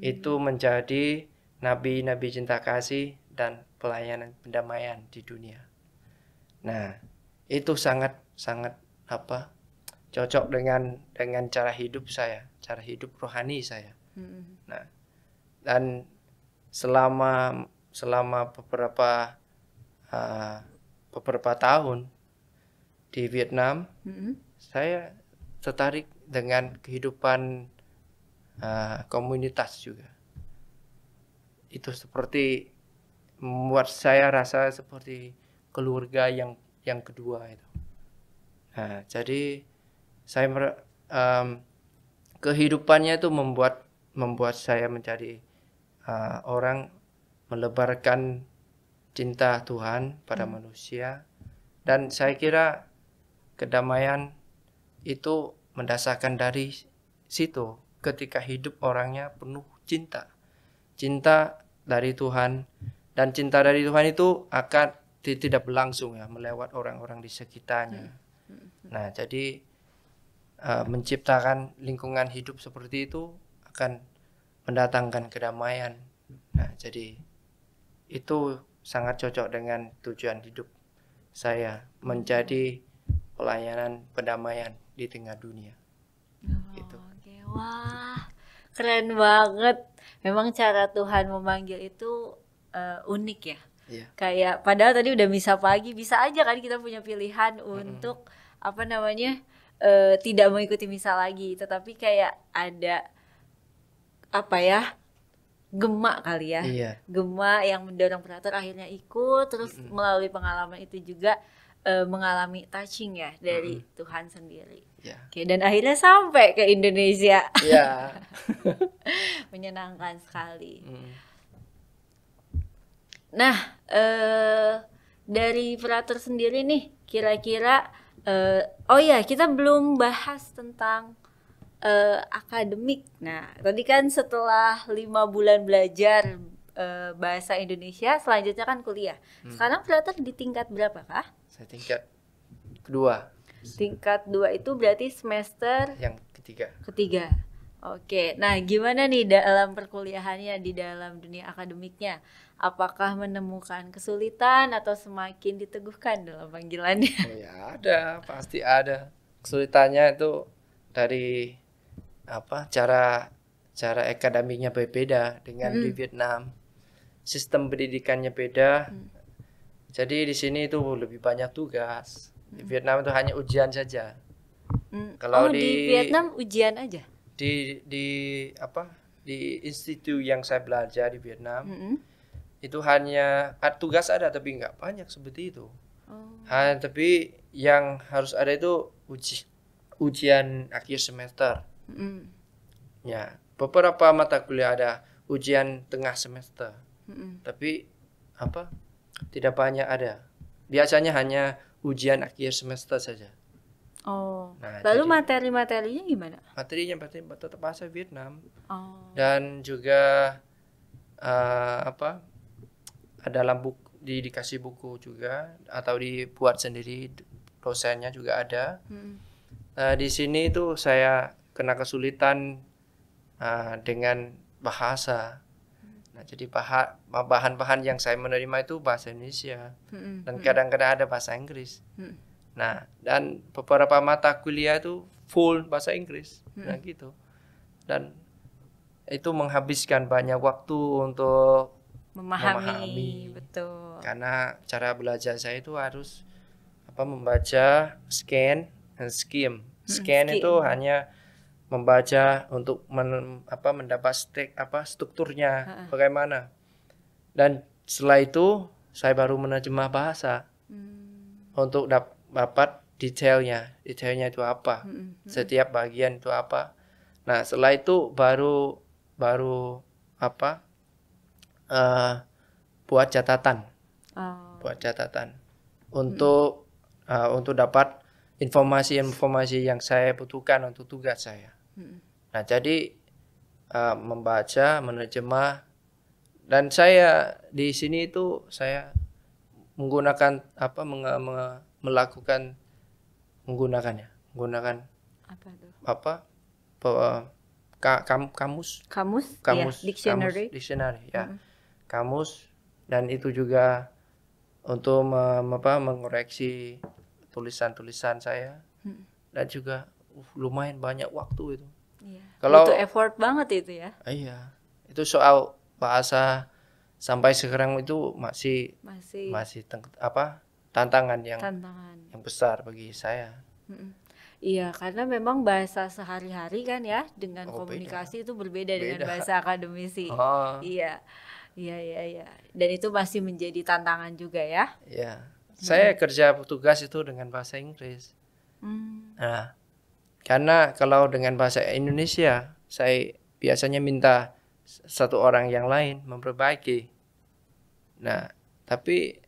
Itu menjadi nabi-nabi cinta kasih dan pelayanan pendamaian di dunia. Nah, itu sangat cocok dengan cara hidup saya, cara hidup rohani saya. Nah, dan selama beberapa tahun di Vietnam, saya tertarik dengan kehidupan komunitas juga. Itu seperti membuat saya rasa seperti keluarga yang kedua itu. Nah, jadi saya kehidupannya itu membuat saya menjadi orang melebarkan cinta Tuhan pada manusia. Dan saya kira kedamaian itu mendasarkan dari situ, ketika hidup orangnya penuh cinta dari Tuhan. Dan cinta dari Tuhan itu akan tidak berlangsung melewat orang-orang di sekitarnya. Nah, jadi menciptakan lingkungan hidup seperti itu akan mendatangkan kedamaian. Nah, jadi itu sangat cocok dengan tujuan hidup saya, menjadi pelayanan pendamaian di tengah dunia. Gitu. Okay. Wah, keren banget. Memang cara Tuhan memanggil itu unik ya. Yeah. Kayak padahal tadi udah misa pagi, bisa aja kan kita punya pilihan untuk tidak mengikuti misa lagi, tetapi kayak ada gema kali ya. Iya. Gema yang mendorong Prater akhirnya ikut, terus melalui pengalaman itu juga mengalami touching ya dari Tuhan sendiri. Yeah. Oke, dan akhirnya sampai ke Indonesia. Yeah. Menyenangkan sekali. Nah, dari Prater sendiri nih, kira-kira kita belum bahas tentang akademik. Nah, tadi kan setelah 5 bulan belajar bahasa Indonesia, selanjutnya kan kuliah. Sekarang Prater di tingkat berapa kah? Saya tingkat kedua. Tingkat 2 itu berarti semester yang ketiga. Oke, nah gimana nih dalam perkuliahannya, di dalam dunia akademiknya? Apakah menemukan kesulitan atau semakin diteguhkan dalam panggilannya? Oh ya, pasti ada. Kesulitannya itu dari cara akademiknya berbeda dengan di Vietnam. sistem pendidikannya beda. Jadi di sini itu lebih banyak tugas. Di Vietnam itu hanya ujian saja. Kalau di Vietnam ujian aja. Di institut yang saya belajar di Vietnam itu hanya tugas ada tapi nggak banyak seperti itu. Tapi yang harus ada itu ujian akhir semester. Ya, beberapa mata kuliah ada ujian tengah semester. Tapi tidak banyak ada. Biasanya hanya ujian akhir semester saja. Nah, lalu materi-materinya gimana? Materinya tetap bahasa Vietnam. Dan juga dalam buku dikasih buku juga atau dibuat sendiri, dosennya juga ada. Di sini itu saya kena kesulitan dengan bahasa. Nah, jadi bahan-bahan yang saya menerima itu bahasa Indonesia dan kadang-kadang ada bahasa Inggris. Nah, dan beberapa mata kuliah itu full bahasa Inggris. Nah, gitu. Dan itu menghabiskan banyak waktu untuk memahami. Betul. Karena cara belajar saya itu harus membaca, scan, dan skim. Scan itu hanya membaca untuk mendapat strukturnya bagaimana. Dan setelah itu saya baru menerjemah bahasa untuk dapat detailnya itu apa, setiap bagian itu apa. Nah, setelah itu baru buat catatan, untuk dapat informasi yang saya butuhkan untuk tugas saya. Nah, jadi membaca, menerjemah, dan saya di sini itu saya menggunakan menggunakan kamus, dictionary ya. Kamus, dan itu juga untuk mengoreksi tulisan-tulisan saya. Dan juga lumayan banyak waktu itu. Kalau itu effort banget itu ya. Iya. Itu soal bahasa sampai sekarang itu masih tantangan yang besar bagi saya. Iya, karena memang bahasa sehari-hari kan ya dengan komunikasi itu berbeda dengan bahasa akademisi. Iya. Dan itu masih menjadi tantangan juga ya. Iya. Saya kerja tugas itu dengan bahasa Inggris. Nah, karena kalau dengan bahasa Indonesia, saya biasanya minta satu orang yang lain memperbaiki. Nah, tapi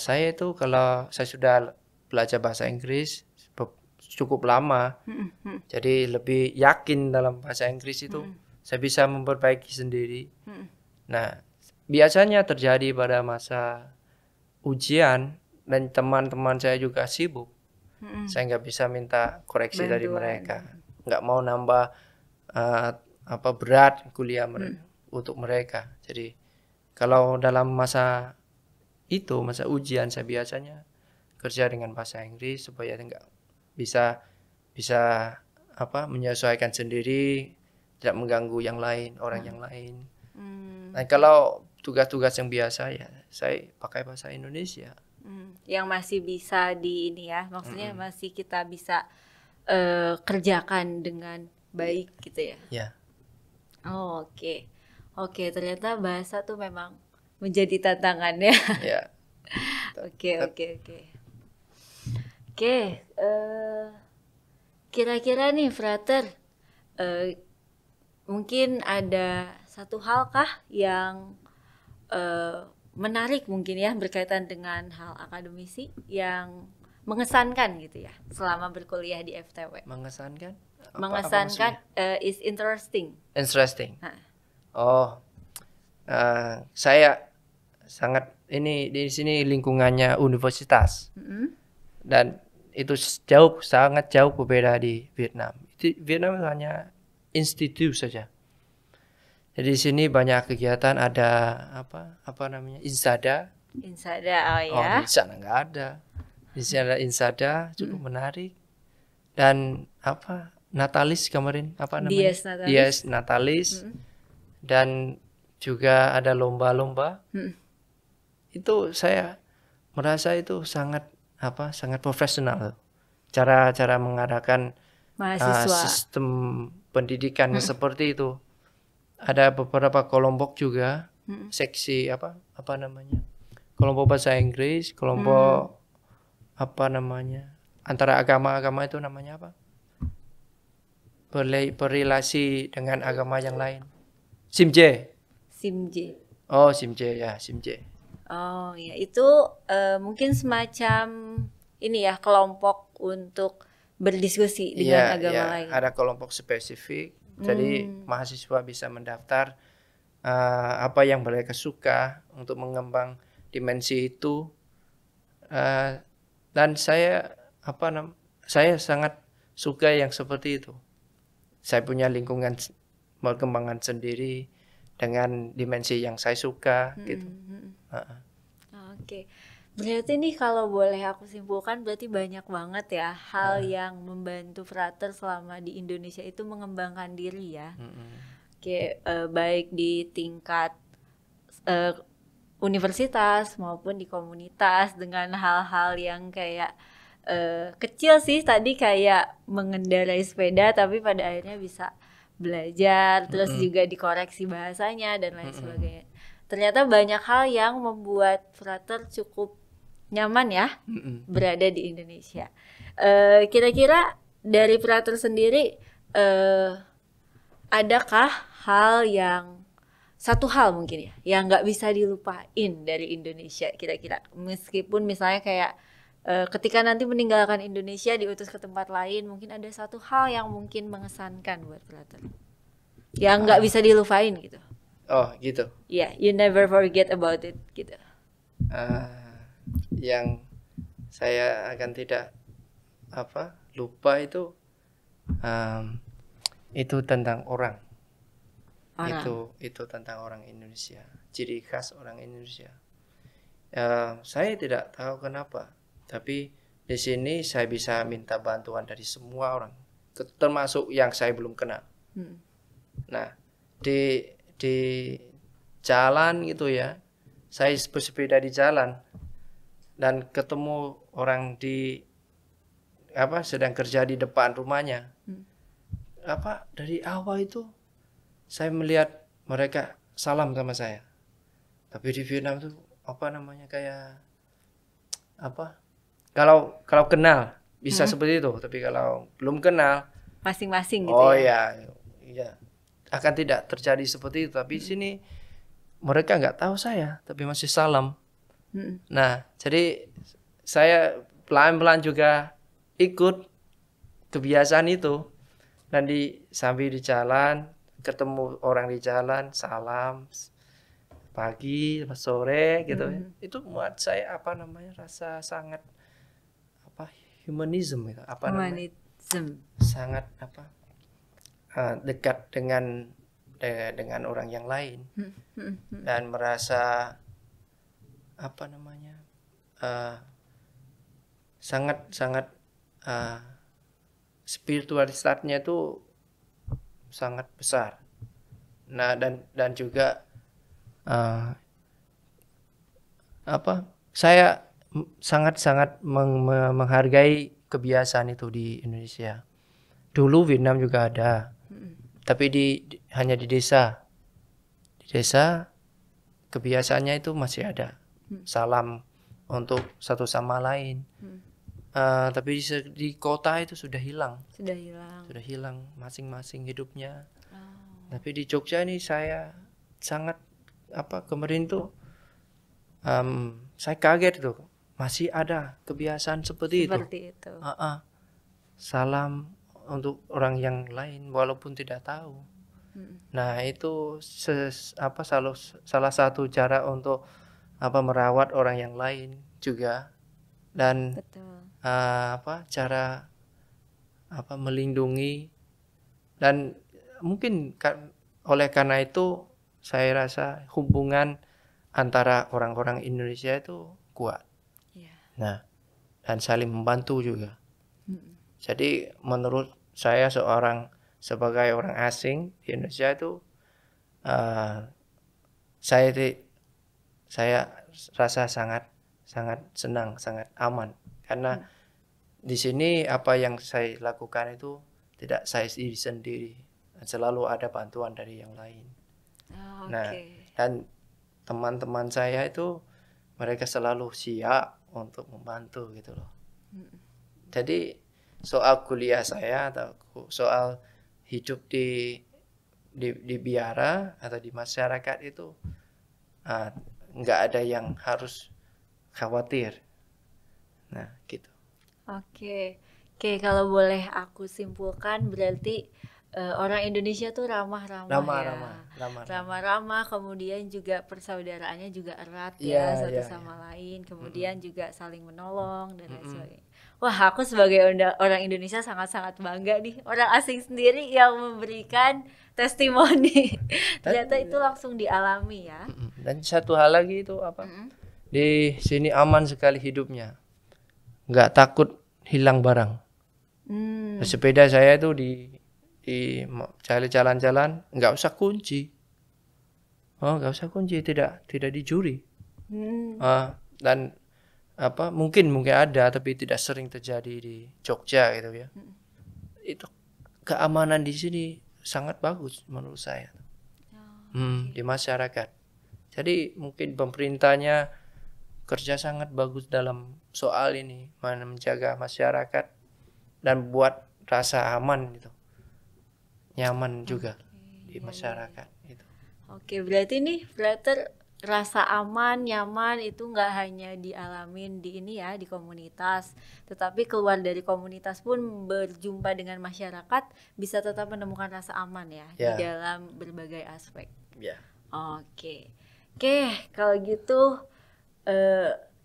saya itu kalau saya sudah belajar bahasa Inggris cukup lama, jadi lebih yakin dalam bahasa Inggris itu saya bisa memperbaiki sendiri. Nah, biasanya terjadi pada masa ujian dan teman-teman saya juga sibuk. Saya nggak bisa minta koreksi dari mereka, nggak mau nambah berat kuliah untuk mereka. Jadi kalau dalam masa ujian, saya biasanya kerja dengan bahasa Inggris supaya nggak bisa menyesuaikan sendiri, tidak mengganggu orang yang lain. Nah, kalau tugas-tugas yang biasa ya saya pakai bahasa Indonesia. Yang masih bisa maksudnya masih kita bisa kerjakan dengan baik gitu ya. Ya. Oke, ternyata bahasa tuh memang menjadi tantangannya. Ya. Oke. Kira-kira nih, Frater, mungkin ada satu hal kah yang menarik mungkin ya berkaitan dengan hal akademisi yang mengesankan gitu ya selama berkuliah di FTW? Mengesankan? Is interesting. Saya sangat di sini lingkungannya universitas. Dan itu sangat jauh berbeda di Vietnam. Vietnam hanya institut saja. Jadi di sini banyak kegiatan, ada Insada. Di sana nggak ada. Di sini ada Insada, cukup menarik. Dan Natalis kemarin Dies Natalis. Dan juga ada lomba-lomba. Hmm. Itu saya merasa itu sangat sangat profesional. Cara mengadakan Mahasiswa. sistem pendidikan seperti itu. Ada beberapa kelompok juga, seksi apa namanya? Kelompok bahasa Inggris, kelompok antara agama-agama itu namanya apa? Berrelasi dengan agama yang lain. Simje. Simje. Oh, Simje ya, Simje. Oh ya, itu mungkin semacam ini ya, kelompok untuk berdiskusi dengan agama lain. Ada kelompok spesifik. Jadi mahasiswa bisa mendaftar apa yang mereka suka untuk mengembang dimensi itu. Dan saya sangat suka yang seperti itu. Saya punya lingkungan perkembangan sendiri dengan dimensi yang saya suka gitu. Oke. Berarti nih kalau boleh aku simpulkan berarti banyak banget ya hal yang membantu Frater selama di Indonesia itu mengembangkan diri ya. Oke, baik di tingkat universitas maupun di komunitas dengan hal-hal yang kayak kecil sih tadi kayak mengendarai sepeda tapi pada akhirnya bisa belajar terus juga dikoreksi bahasanya dan lain sebagainya. Ternyata banyak hal yang membuat Frater cukup nyaman ya berada di Indonesia. Kira-kira dari Frater sendiri adakah satu hal mungkin ya yang nggak bisa dilupain dari Indonesia kira-kira, meskipun misalnya kayak ketika nanti meninggalkan Indonesia diutus ke tempat lain, mungkin ada satu hal yang mungkin mengesankan buat Frater yang nggak bisa dilupain gitu. Oh gitu. Yeah, you never forget about it gitu. Yang saya akan tidak lupa itu tentang orang. Itu tentang orang Indonesia, ciri khas orang Indonesia. Saya tidak tahu kenapa, tapi di sini saya bisa minta bantuan dari semua orang, termasuk yang saya belum kenal. Nah, di jalan gitu ya, saya bersepeda di jalan dan ketemu orang sedang kerja di depan rumahnya. Dari awal itu saya melihat mereka salam sama saya. Tapi di Vietnam itu kalau kenal bisa seperti itu, tapi kalau belum kenal masing-masing gitu ya. Iya. Akan tidak terjadi seperti itu, tapi di sini mereka nggak tahu saya tapi masih salam. Nah, jadi saya pelan-pelan juga ikut kebiasaan itu, dan sambil di jalan ketemu orang di jalan salam pagi sore gitu ya. Itu buat saya rasa sangat humanism gitu, sangat dekat dengan orang yang lain, dan merasa sangat spiritualitasnya itu sangat besar. Nah, dan juga saya sangat menghargai kebiasaan itu di Indonesia. Dulu Vietnam juga ada, tapi hanya di desa. Di desa kebiasaannya itu masih ada, salam untuk satu sama lain. Tapi di kota itu sudah hilang masing-masing hidupnya. Tapi di Jogja ini saya sangat kemarin tuh saya kaget tuh masih ada kebiasaan seperti itu. Salam untuk orang yang lain walaupun tidak tahu. Nah, itu salah satu cara untuk merawat orang yang lain juga, dan cara melindungi, dan mungkin oleh karena itu saya rasa hubungan antara orang-orang Indonesia itu kuat. Nah, dan saling membantu juga. Jadi menurut saya sebagai orang asing di Indonesia itu saya saya rasa sangat sangat senang, sangat aman karena di sini apa yang saya lakukan itu tidak saya sendiri, selalu ada bantuan dari yang lain. Nah, dan teman-teman saya itu mereka selalu siap untuk membantu gitu loh. Jadi soal kuliah saya atau soal hidup di biara atau di masyarakat itu nggak ada yang harus khawatir. Nah, gitu. Oke, kalau boleh aku simpulkan berarti orang Indonesia tuh ramah-ramah ya, ramah-ramah, kemudian juga persaudaraannya juga erat ya satu sama lain, kemudian juga saling menolong dan lain sebagainya. Wah, aku sebagai orang Indonesia sangat-sangat bangga nih, orang asing sendiri yang memberikan testimoni. Ternyata itu langsung dialami ya. Dan satu hal lagi itu apa? Di sini aman sekali hidupnya, nggak takut hilang barang. Sepeda saya itu di jalan-jalan nggak usah kunci, nggak usah kunci, tidak dicuri. Dan apa mungkin ada tapi tidak sering terjadi di Jogja gitu ya. Itu keamanan di sini sangat bagus menurut saya. Di masyarakat. Jadi mungkin pemerintahnya kerja sangat bagus dalam soal ini, menjaga masyarakat dan buat rasa aman gitu, nyaman juga di masyarakat itu. Oke, berarti nih Frater rasa aman, nyaman itu nggak hanya dialamin di ini ya, di komunitas, tetapi keluar dari komunitas pun berjumpa dengan masyarakat bisa tetap menemukan rasa aman ya di dalam berbagai aspek. Oke, kalau gitu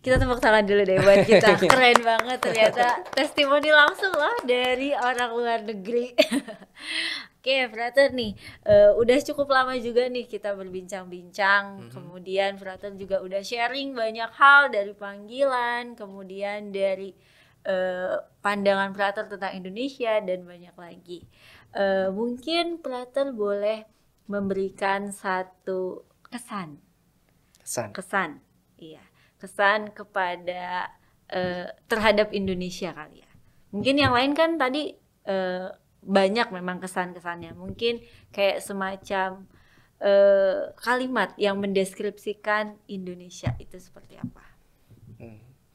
kita tepuk tangan dulu deh buat kita. Keren banget ternyata testimoni langsung loh dari orang luar negeri. Oke, Frater nih, udah cukup lama juga nih kita berbincang-bincang. Kemudian Frater juga udah sharing banyak hal dari panggilan, kemudian dari pandangan Frater tentang Indonesia dan banyak lagi. Mungkin Frater boleh memberikan satu kesan. Iya. Kesan kepada terhadap Indonesia kali ya. Mungkin yang lain kan tadi banyak memang kesan-kesannya. Mungkin kayak semacam kalimat yang mendeskripsikan Indonesia itu seperti apa?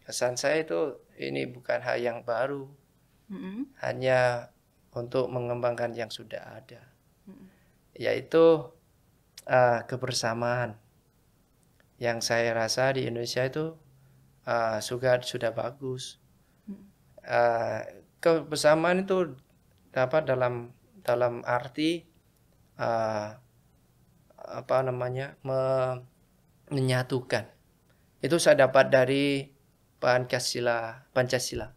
Kesan saya itu ini bukan hal yang baru, hanya untuk mengembangkan yang sudah ada, yaitu kebersamaan. Yang saya rasa di Indonesia itu sudah bagus. Kebersamaan itu dapat dalam arti menyatukan. Itu saya dapat dari Pancasila. Pancasila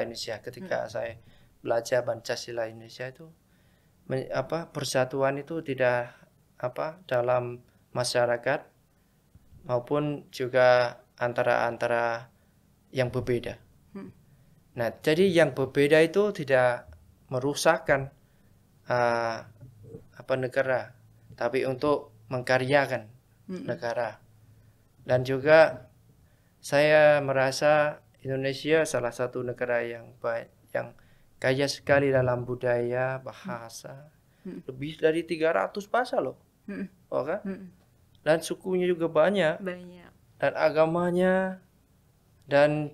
Indonesia. Ketika saya belajar Pancasila Indonesia itu persatuan itu tidak dalam masyarakat maupun juga antara yang berbeda. Nah, jadi yang berbeda itu tidak merusakkan negara, tapi untuk mengkaryakan negara. Dan juga saya merasa Indonesia salah satu negara yang kaya sekali dalam budaya, bahasa. Lebih dari 300 bahasa loh. Kan? Dan sukunya juga banyak. Dan agamanya dan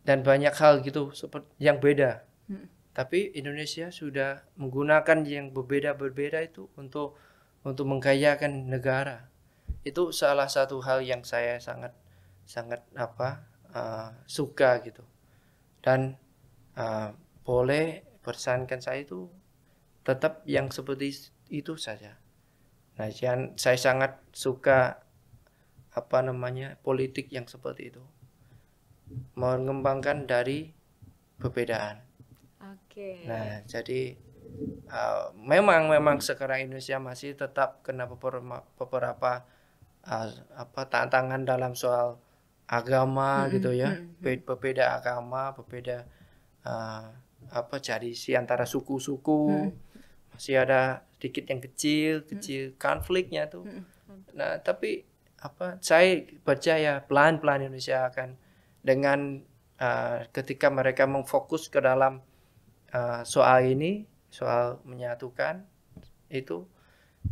dan banyak hal gitu seperti yang beda. Tapi Indonesia sudah menggunakan yang berbeda itu untuk mengkayakan negara. Itu salah satu hal yang saya sangat suka gitu. Dan boleh persahankan saya itu tetap yang seperti itu saja. Nah, saya sangat suka politik yang seperti itu, mengembangkan dari perbedaan. Nah, jadi memang sekarang Indonesia masih tetap kena beberapa tantangan dalam soal agama gitu ya, berbeda agama, berbeda tradisi antara suku-suku. masih ada sedikit yang kecil konfliknya tuh. Nah, tapi saya percaya pelan-pelan Indonesia akan dengan ketika mereka memfokus ke dalam soal ini, soal menyatukan, itu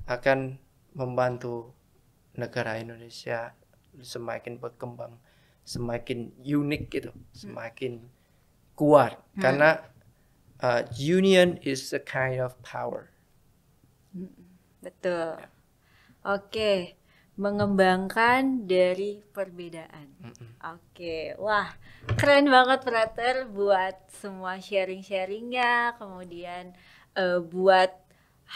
akan membantu negara Indonesia semakin berkembang, semakin unik gitu, semakin kuat. Karena union is a kind of power. Betul. Oke. Mengembangkan dari perbedaan. Oke, wah keren banget Frater buat semua sharing-sharingnya, kemudian buat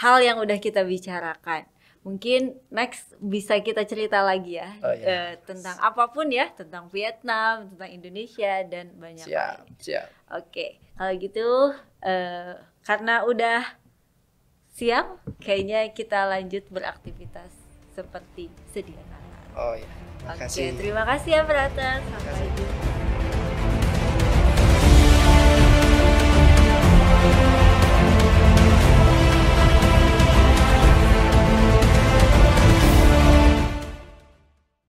hal yang udah kita bicarakan. Mungkin next bisa kita cerita lagi ya, tentang apapun ya, tentang Vietnam, tentang Indonesia dan banyak lain. Siap. Oke, kalau gitu karena udah siang, kayaknya kita lanjut beraktivitas seperti sedia kala. Oh ya, makasih. Oke, terima kasih ya Frater. Sampai jumpa.